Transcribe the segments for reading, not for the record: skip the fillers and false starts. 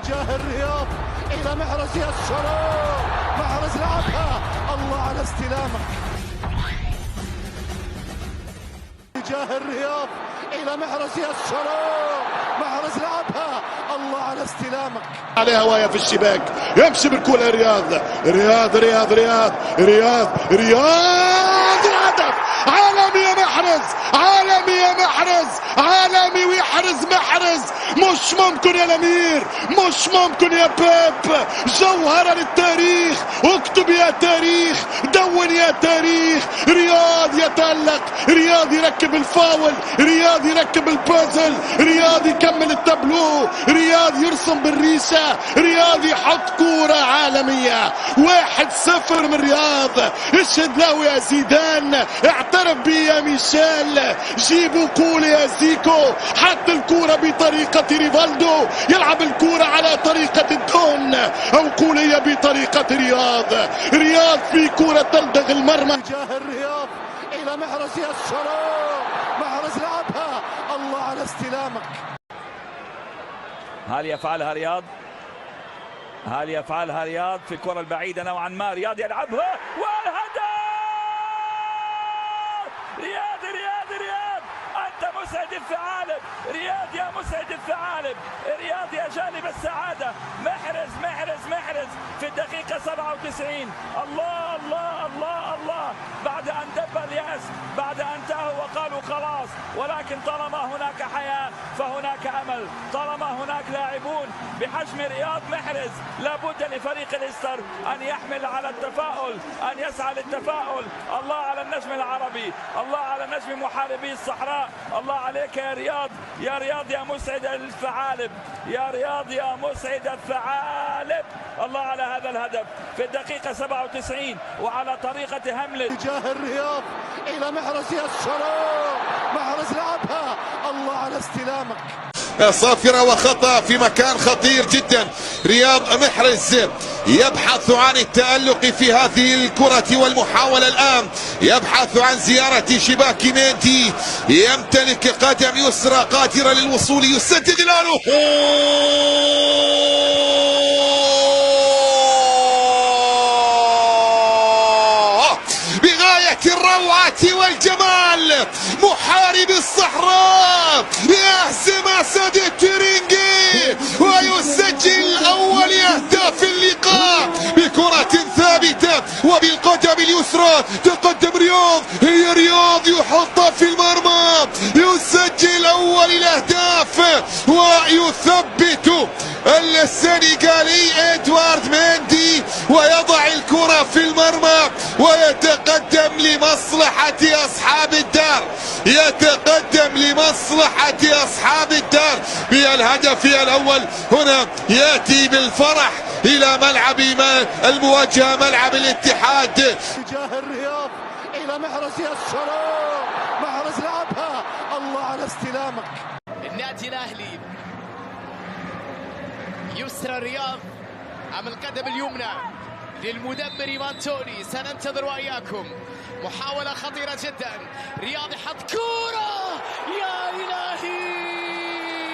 اتجاه الرياض الى محرز الشرور، محرز لعبها، الله على استلامك. اتجاه الرياض الى محرز الشرور، محرز لعبها، الله على استلامك. عليه هوايه في الشباك، يمشي بالكره رياض رياض رياض رياض رياض رياض، الهدف عالمي يا محرز، عالمي يا محرز، عالمي، ويحرز محرز. مش ممكن يا الامير، مش ممكن يا بيب. جوهرة للتاريخ، اكتب يا تاريخ، دون يا تاريخ. رياض يتألق، رياض يركب الفاول، رياض يركب البازل، رياض يكمل التابلو، رياض يرسم بالريشة، رياض يحط كورة عالمية. 1-0 من رياض. اشهد له يا زيدان، اعترف بي يا ميشيل، جيبوا كولي يا زيكو. حط الكورة بطريقة ريفالدو، يلعب الكورة على طريقة الدون، او كولية بطريقة رياض. رياض في كورة تلدغ المرمى. اتجاه الرياض الى محرز الشرور، محرز لعبها، الله على استلامك. هل يفعلها رياض؟ هل يفعلها رياض في الكرة البعيدة نوعا ما؟ رياض يلعبها والهدف! رياض رياض رياض، أنت مسعد الثعالب، رياض يا مسعد الثعالب، رياض يا جالب السعادة. محرز محرز محرز في الدقيقة 97. الله الله الله الله، بعد أن دب اليأس، بعد أن انتهوا وقالوا خلاص، ولكن طالما هناك حياة فهناك أمل، طالما هناك لاعبون بحجم رياض محرز لابد لفريق الإستر أن يحمل على التفاؤل، أن يسعى للتفاؤل. الله على النجم العربي، الله على نجم محاربي الصحراء، الله عليك يا رياض، يا رياض يا مسعد الثعالب، يا رياض يا مسعد الثعالب. الله على هذا الهدف في الدقيقة 97 وعلى طريقة هملت. اتجاه الرياض الى محرز الشرور، محرز لعبها، الله على استلامك. صافرة وخطأ في مكان خطير جدا. رياض محرز يبحث عن التألق في هذه الكرة والمحاولة الآن، يبحث عن زيارة شباك ميندي، يمتلك قدم يسرى قادرة للوصول، يسدد الآن الروعة والجمال. محارب الصحراء يهزم أسد الترينجي ويسجل أول أهداف اللقاء بكرة ثابتة وبالقدم اليسرى. تقدم رياض، هي رياض يحطها في المرمى، يسجل أول الأهداف ويثبت السنغالي إدوارد ميندي ويضع الكرة في المرمى ويتقدم لمصلحة أصحاب الدار، يتقدم لمصلحة أصحاب الدار بالهدف الأول. هنا يأتي بالفرح إلى ملعب المواجهة، ملعب الاتحاد. اتجاه الرياض إلى محرز الشرور، محرز لعبها، الله على استلامك. النادي الأهلي يسرى الرياض أمام القدم اليمنى للمدمر إيمان توني. سننتظر وإياكم محاولة خطيرة جدا. رياض يحط كورة، يا إلهي،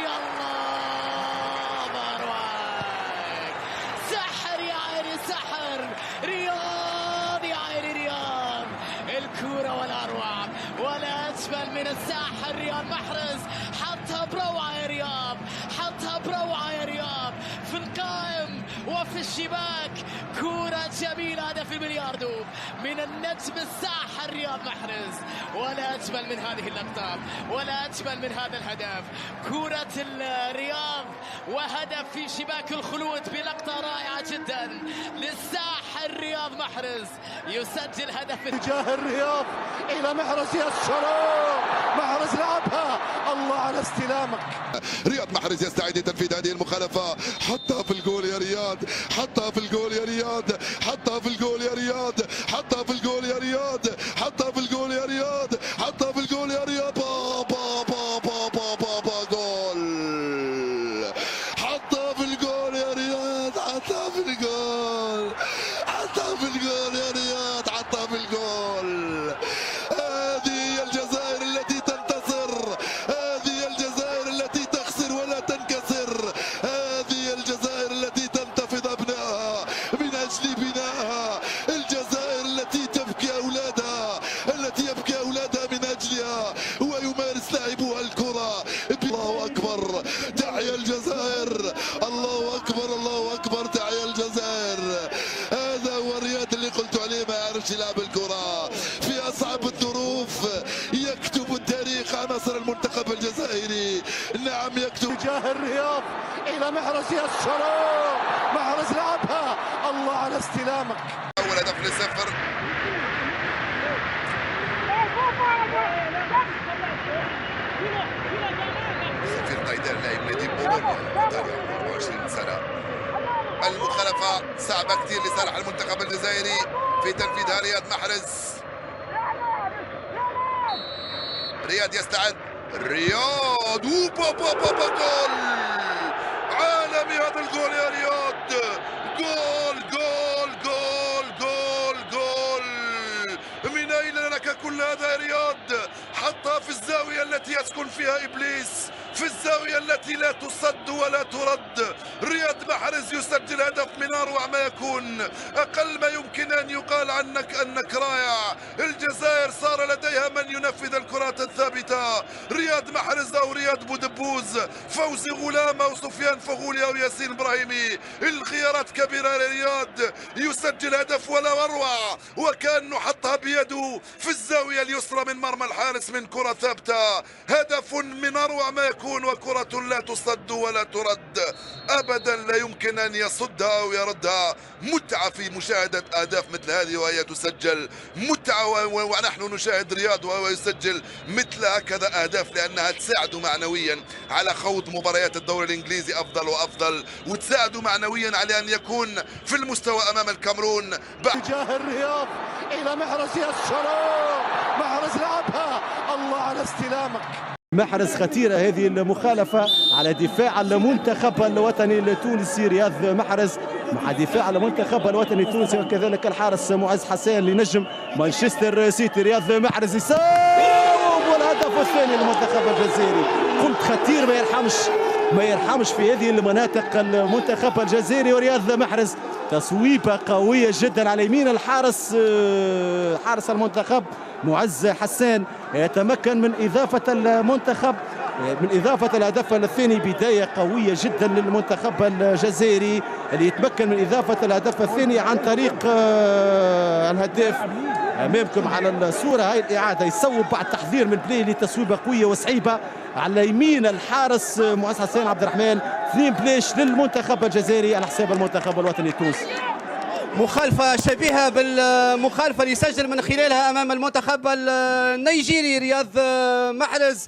الله مروان، سحر يا عيني سحر. رياض يا عيني رياض، الكورة والأروع ولا أجمل من الساحر. رياض محرز حطها بروعة يا رياض، حطها بروعة يا رياض في القائم وفي الشباك. كورة جميلة، هدف الملياردو من النجم الساحر رياض محرز. ولا أجمل من هذه اللقطة، ولا أجمل من هذا الهدف. كورة الرياض وهدف في شباك الخلود بلقطة رائعة جدا للساحر رياض محرز، يسجل هدف. اتجاه الرياض إلى محرز الشرور، محرز لعبها، الله على استلامك. رياض محرز يستعد لتنفيذ هذه المخالفة، حطها في الجول يا رياض، حطها في الجول يا رياض، حطها في الجول يا رياض، حطها في الجول يا رياض، حطها في الجول يا رياض، حطها في الجول يا رياض. با با با با با با جول، حطها في الجول يا رياض، حطها في الجول، حطها في الجول يا رياض، حطها في الجول. هذه الجزائر التي تنتصر، هذه الجزائر التي تخسر ولا تنكسر، هذه الجزائر يقدرش يلعب الكرة في أصعب الظروف. يكتب التاريخ عناصر المنتخب الجزائري، نعم يكتب. تجاه الرياض إلى محرز الشروق، محرز لعبها، الله على استلامك. أول هدف ل0. سفير قيدان لاعب نادي بولونيا ايطاليا 24 سنه. المخالفه صعبه كثير لصالح المنتخب الجزائري في تنفيذها. رياض محرز، رياض يستعد، رياض جول عالمي هذا الجول يا رياض. جول جول جول جول جول، من اين لك كل هذا يا رياض؟ حطها في الزاويه التي يسكن فيها ابليس، في الزاويه التي لا تصد ولا ترد. رياض محرز يسجل هدف من اروع ما يكون، اقل ما يمكن ان يقال عنك انك رائع. الجزائر صار لديها من ينفذ الكرات الثابته. رياض محرز او رياض بودبوز، فوزي غلام او سفيان فغولي او ياسين ابراهيمي، الخيارات كبيره لرياض. يسجل هدف ولا اروع، وكانه حطها بيده في الزاويه اليسرى من مرمى الحارس من كره ثابته. هدف من اروع ما يكون، وكره لا تصد ولا ترد ابدا، لا يمكن ان يصدها او يردها. متعه في مشاهده اهداف مثل هذه وهي تسجل، متعه ونحن نشاهد رياض وهو يسجل مثل هكذا اهداف، لانها تساعده معنويا على خوض مباريات الدوري الانجليزي افضل وافضل، وتساعده معنويا على ان يكون في المستوى امام الكاميرون. تجاه الرياض الى محرز الشروق، محرز لعبها، الله على استلامك. محرز خطيرة هذه المخالفة على دفاع المنتخب الوطني التونسي. رياض محرز مع دفاع المنتخب الوطني التونسي، وكذلك الحارس معز حسان لنجم مانشستر سيتي. رياض محرز يصوب والهدف الثاني للمنتخب الجزائري. قلت خطير ما يرحمش في هذه المناطق المنتخب الجزائري. ورياض محرز تصويبة قوية جدا على يمين الحارس، حارس المنتخب معز حسان، يتمكن من إضافة المنتخب من إضافة الهدف الثاني. بداية قوية جدا للمنتخب الجزائري اللي يتمكن من إضافة الهدف الثاني عن طريق الهداف أمامكم على الصورة. هاي الإعادة يصوب بعد تحضير من بلاي لتصويبة قوية وصعيبة على يمين الحارس معز حسان عبد الرحمن. 2 بلاش للمنتخب الجزائري على حساب المنتخب الوطني التونسي. مخالفة شبيهة بالمخالفة اللي سجل من خلالها أمام المنتخب النيجيري رياض محرز